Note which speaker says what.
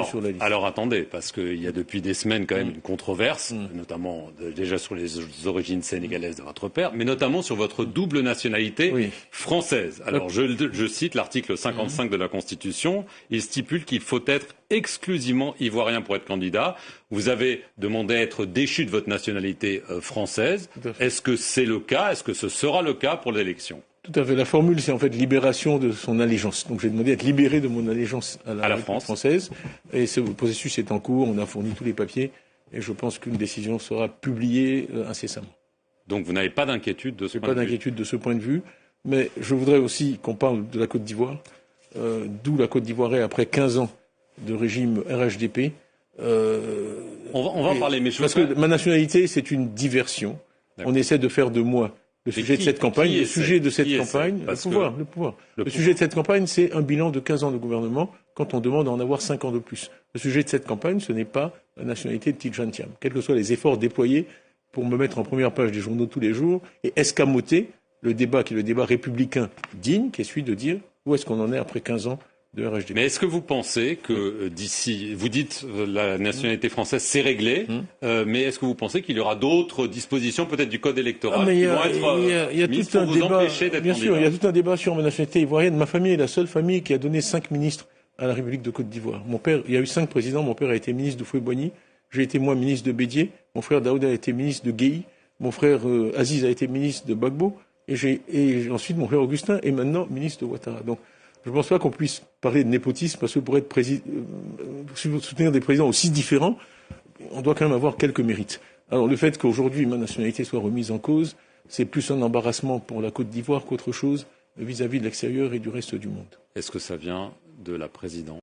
Speaker 1: sur la liste.
Speaker 2: Alors attendez, parce qu'il y a depuis des semaines quand même une controverse, notamment déjà sur les origines sénégalaises de votre père, mais notamment sur votre double nationalité française. Alors je cite l'article 55 de la Constitution, il stipule qu'il faut être exclusivement ivoirien pour être candidat. Vous avez demandé à être déchu de votre nationalité française. Est-ce que c'est le cas? Est-ce que ce sera le cas pour l'élection?
Speaker 1: Tout à fait. La formule, c'est en fait libération de son allégeance. Donc j'ai demandé à être libéré de mon allégeance à la France française. Et ce processus est en cours. On a fourni tous les papiers. Et je pense qu'une décision sera publiée incessamment.
Speaker 2: Donc vous n'avez pas d'inquiétude de ce point de vue?
Speaker 1: Pas d'inquiétude de ce point de vue. Mais je voudrais aussi qu'on parle de la Côte d'Ivoire. D'où la Côte d'Ivoire est après 15 ans de régime RHDP.
Speaker 2: On va en parler. Mais
Speaker 1: parce que ma nationalité, c'est une diversion. On essaie de faire de moi le sujet de cette campagne. Le sujet de cette campagne, le pouvoir. Le sujet de cette campagne, c'est un bilan de 15 ans de gouvernement quand on demande à en avoir 5 ans de plus. Le sujet de cette campagne, ce n'est pas la nationalité de Tidjane Thiam. Quels que soient les efforts déployés pour me mettre en première page des journaux tous les jours et escamoter le débat qui est le débat républicain digne, qui est celui de dire où est-ce qu'on en est après 15 ans de RHDP.
Speaker 2: Mais est-ce que vous pensez que d'ici, vous dites la nationalité française c'est réglé, mais est-ce que vous pensez qu'il y aura d'autres dispositions, peut-être du code électoral, qui vont être mises pour vous empêcher d'être candidat?
Speaker 1: Bien sûr, il y a tout un débat sur ma nationalité ivoirienne. Ma famille est la seule famille qui a donné 5 ministres à la République de Côte d'Ivoire. Mon père, il y a eu 5 présidents. Mon père a été ministre de Foué-Boigny. J'ai été moi ministre de Bédié. Mon frère Daouda a été ministre de Guéhi. Mon frère Aziz a été ministre de Gbagbo. Et ensuite mon frère Augustin est maintenant ministre de Ouattara. Donc je ne pense pas qu'on puisse parler de népotisme parce que pour être soutenir des présidents aussi différents, on doit quand même avoir quelques mérites. Alors le fait qu'aujourd'hui ma nationalité soit remise en cause, c'est plus un embarrassement pour la Côte d'Ivoire qu'autre chose vis-à-vis de l'extérieur et du reste du monde.
Speaker 2: Est-ce que ça vient de la présidence